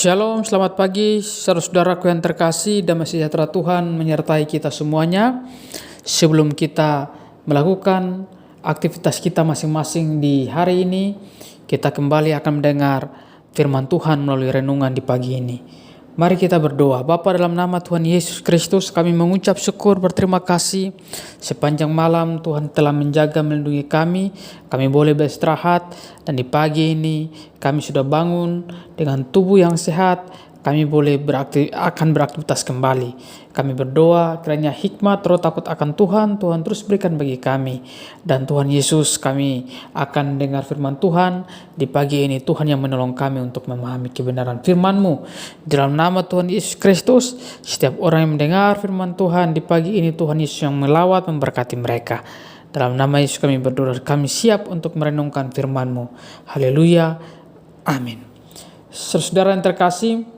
Shalom, selamat pagi saudara-saudaraku yang terkasih. Damai sejahtera Tuhan menyertai kita semuanya. Sebelum kita melakukan aktivitas kita masing-masing di hari ini, kita kembali akan mendengar firman Tuhan melalui renungan di pagi ini. Mari kita berdoa. Bapa, dalam nama Tuhan Yesus Kristus, kami mengucap syukur, berterima kasih. Sepanjang malam Tuhan telah menjaga, melindungi kami. Kami boleh beristirahat, dan di pagi ini kami sudah bangun dengan tubuh yang sehat. Kami boleh akan beraktivitas kembali. Kami berdoa kiranya hikmat, roh takut akan Tuhan terus berikan bagi kami. Dan Tuhan Yesus, kami akan dengar firman Tuhan di pagi ini. Tuhan yang menolong kami untuk memahami kebenaran firman-Mu. Dalam nama Tuhan Yesus Kristus, setiap orang yang mendengar firman Tuhan di pagi ini, Tuhan Yesus yang melawat memberkati mereka. Dalam nama Yesus kami berdoa, kami siap untuk merenungkan firman-Mu. Haleluya, amin. Saudara yang terkasih,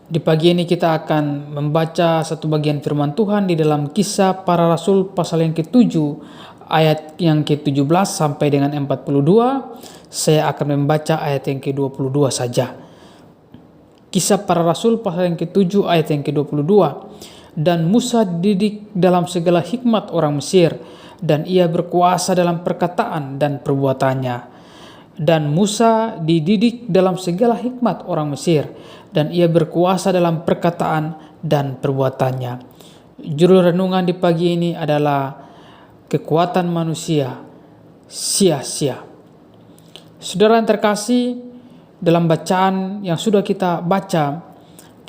di pagi ini kita akan membaca satu bagian firman Tuhan di dalam Kisah Para Rasul pasal yang ke-7 ayat yang ke-17 sampai dengan 42. Saya akan membaca ayat yang ke-22 saja. Kisah Para Rasul pasal yang ke-7 ayat yang ke-22. Dan Musa dididik dalam segala hikmat orang Mesir, dan ia berkuasa dalam perkataan dan perbuatannya. Dan Musa dididik dalam segala hikmat orang Mesir, dan ia berkuasa dalam perkataan dan perbuatannya. Judul renungan di pagi ini adalah kekuatan manusia sia-sia. Saudara yang terkasih, dalam bacaan yang sudah kita baca,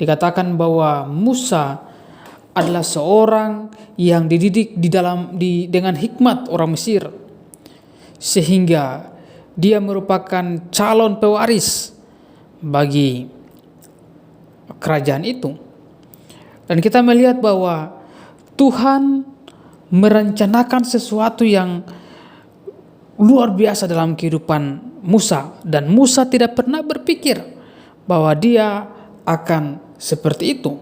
dikatakan bahwa Musa adalah seorang yang dididik dengan hikmat orang Mesir, sehingga dia merupakan calon pewaris bagi kerajaan itu. Dan kita melihat bahwa Tuhan merencanakan sesuatu yang luar biasa dalam kehidupan Musa. Dan Musa tidak pernah berpikir bahwa dia akan seperti itu.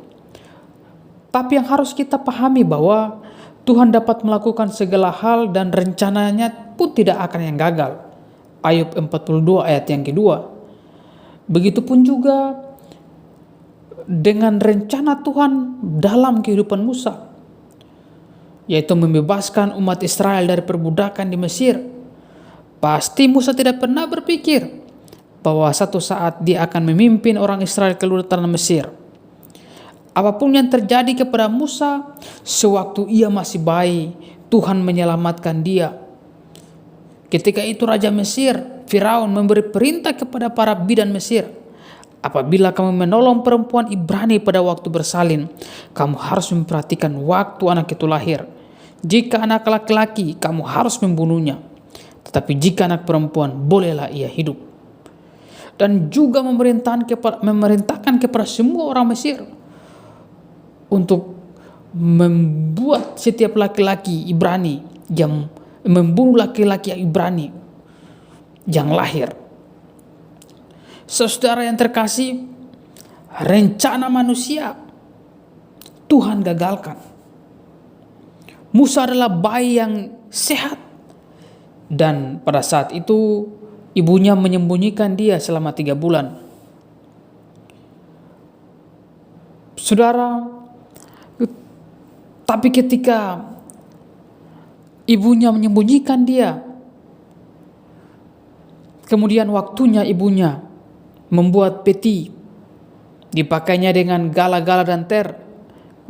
Tapi yang harus kita pahami bahwa Tuhan dapat melakukan segala hal dan rencananya pun tidak akan yang gagal. Ayub 42 ayat yang kedua. Begitupun juga dengan rencana Tuhan dalam kehidupan Musa, yaitu membebaskan umat Israel dari perbudakan di Mesir. Pasti Musa tidak pernah berpikir bahwa satu saat dia akan memimpin orang Israel keluar tanah Mesir. Apapun yang terjadi kepada Musa, sewaktu ia masih bayi, Tuhan menyelamatkan dia. Ketika itu Raja Mesir, Firaun, memberi perintah kepada para bidan Mesir, apabila kamu menolong perempuan Ibrani pada waktu bersalin, kamu harus memperhatikan waktu anak itu lahir. Jika anak laki-laki, kamu harus membunuhnya. Tetapi jika anak perempuan, bolehlah ia hidup. Dan juga memerintahkan kepada semua orang Mesir untuk membuat setiap laki-laki Ibrani yang membunuh laki-laki Ibrani yang lahir. Saudara yang terkasih, rencana manusia Tuhan gagalkan. Musa adalah bayi yang sehat, dan pada saat itu ibunya menyembunyikan dia selama 3 bulan. Saudara, tapi ketika ibunya menyembunyikan dia, kemudian waktunya ibunya membuat peti, dipakainya dengan gala-gala dan ter,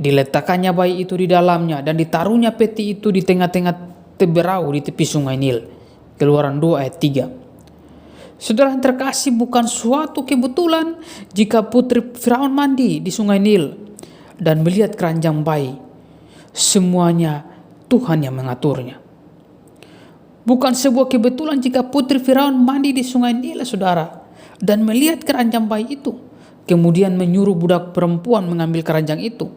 diletakkannya bayi itu di dalamnya, dan ditaruhnya peti itu di tengah-tengah teberau di tepi sungai Nil. Keluaran 2 ayat 3. Saudara yang terkasih, bukan suatu kebetulan jika putri Firaun mandi di sungai Nil dan melihat keranjang bayi. Semuanya Tuhan yang mengaturnya. Bukan sebuah kebetulan jika putri Firaun mandi di sungai Nil, saudara, dan melihat keranjang bayi itu, kemudian menyuruh budak perempuan mengambil keranjang itu.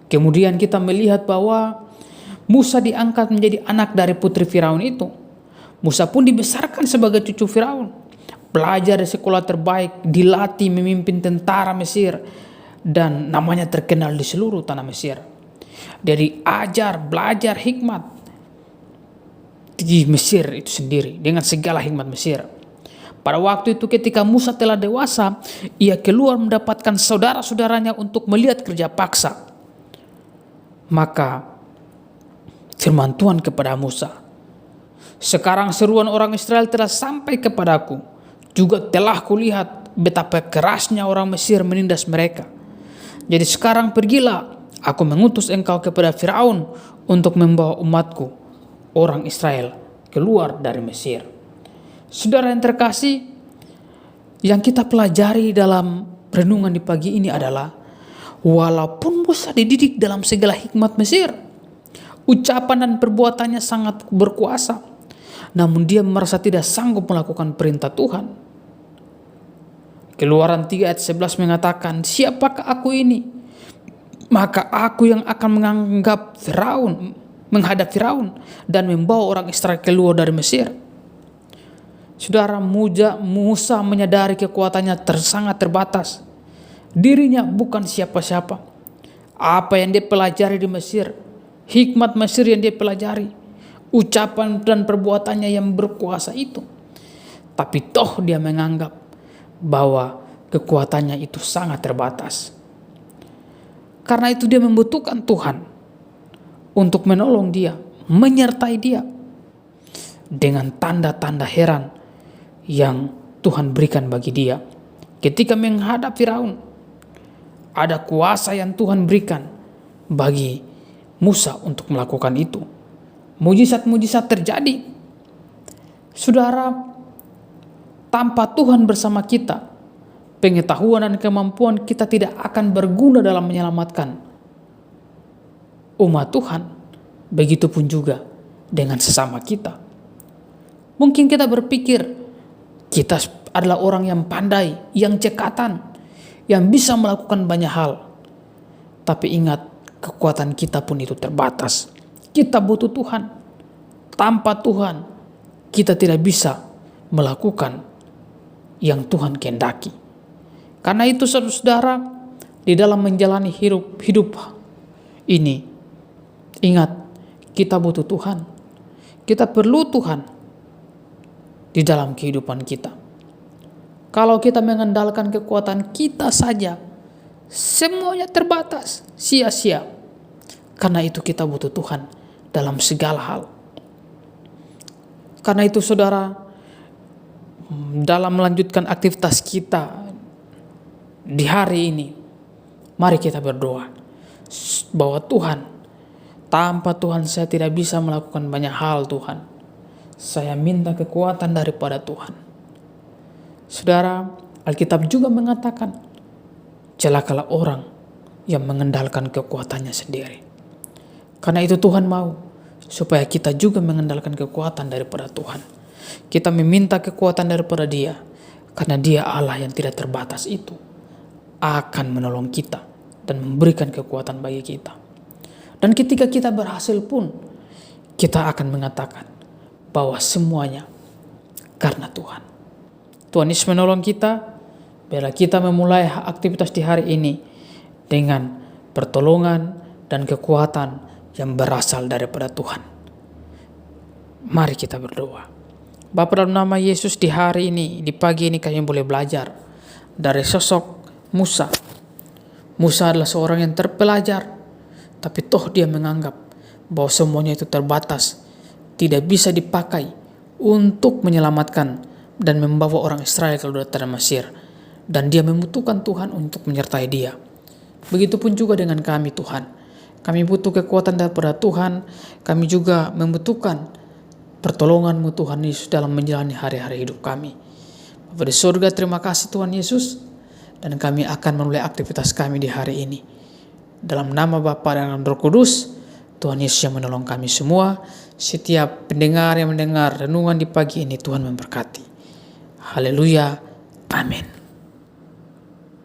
Kemudian kita melihat bahwa Musa diangkat menjadi anak dari putri Firaun itu. Musa pun dibesarkan sebagai cucu Firaun, belajar di sekolah terbaik, dilatih memimpin tentara Mesir, dan namanya terkenal di seluruh tanah Mesir. Dari belajar hikmat di Mesir itu sendiri dengan segala hikmat Mesir. Pada waktu itu ketika Musa telah dewasa, ia keluar mendapatkan saudara-saudaranya untuk melihat kerja paksa. Maka firman Tuhan kepada Musa, sekarang seruan orang Israel telah sampai kepadaku. Juga telah kulihat betapa kerasnya orang Mesir menindas mereka. Jadi sekarang pergilah, aku mengutus engkau kepada Firaun untuk membawa umatku, orang Israel, keluar dari Mesir. Saudara yang terkasih, yang kita pelajari dalam renungan di pagi ini adalah, walaupun Musa dididik dalam segala hikmat Mesir, ucapan dan perbuatannya sangat berkuasa, namun dia merasa tidak sanggup melakukan perintah Tuhan. Keluaran 3 ayat 11 mengatakan, siapakah aku ini? Maka aku yang akan menghadap Firaun dan membawa orang Israel keluar dari Mesir. Saudara, Musa menyadari kekuatannya sangat terbatas. Dirinya bukan siapa-siapa. Apa yang dia pelajari di Mesir, hikmat Mesir yang dia pelajari, ucapan dan perbuatannya yang berkuasa itu. Tapi toh dia menganggap bahwa kekuatannya itu sangat terbatas. Karena itu dia membutuhkan Tuhan untuk menolong dia, menyertai dia dengan tanda-tanda heran yang Tuhan berikan bagi dia. Ketika menghadap Firaun, ada kuasa yang Tuhan berikan bagi Musa untuk melakukan itu. Mujizat-mujizat terjadi. Saudara, tanpa Tuhan bersama kita, pengetahuan dan kemampuan kita tidak akan berguna dalam menyelamatkan umat Tuhan. Begitupun juga dengan sesama kita. Mungkin kita berpikir kita adalah orang yang pandai, yang cekatan, yang bisa melakukan banyak hal. Tapi ingat, kekuatan kita pun itu terbatas. Kita butuh Tuhan. Tanpa Tuhan, kita tidak bisa melakukan yang Tuhan kehendaki. Karena itu saudara, di dalam menjalani hidup ini, ingat, kita butuh Tuhan. Kita perlu Tuhan di dalam kehidupan kita. Kalau kita mengandalkan kekuatan kita saja, semuanya terbatas, sia-sia. Karena itu kita butuh Tuhan dalam segala hal. Karena itu saudara, dalam melanjutkan aktivitas kita di hari ini, mari kita berdoa bahwa Tuhan, tanpa Tuhan saya tidak bisa melakukan banyak hal Tuhan. Saya minta kekuatan daripada Tuhan. Saudara, Alkitab juga mengatakan, celakalah orang yang mengandalkan kekuatannya sendiri. Karena itu Tuhan mau supaya kita juga mengandalkan kekuatan daripada Tuhan. Kita meminta kekuatan daripada Dia, karena Dia Allah yang tidak terbatas itu akan menolong kita dan memberikan kekuatan bagi kita. Dan ketika kita berhasil pun, kita akan mengatakan bahwa semuanya karena Tuhan. Tuhan Yesus menolong kita bila kita memulai aktivitas di hari ini dengan pertolongan dan kekuatan yang berasal daripada Tuhan. Mari kita berdoa. Bapa, dalam nama Yesus, di hari ini, di pagi ini kami boleh belajar dari sosok Musa. Musa adalah seorang yang terpelajar, tapi toh dia menganggap bahwa semuanya itu terbatas, tidak bisa dipakai untuk menyelamatkan dan membawa orang Israel keluar dari Mesir. Dan dia membutuhkan Tuhan untuk menyertai dia. Begitupun juga dengan kami Tuhan. Kami butuh kekuatan daripada Tuhan. Kami juga membutuhkan pertolongan-Mu Tuhan Yesus dalam menjalani hari-hari hidup kami. Bapa di surga, terima kasih Tuhan Yesus. Dan kami akan memulai aktivitas kami di hari ini. Dalam nama Bapa dan Roh Kudus, Tuhan Yesus yang menolong kami semua. Setiap pendengar yang mendengar renungan di pagi ini, Tuhan memberkati. Haleluya. Amin.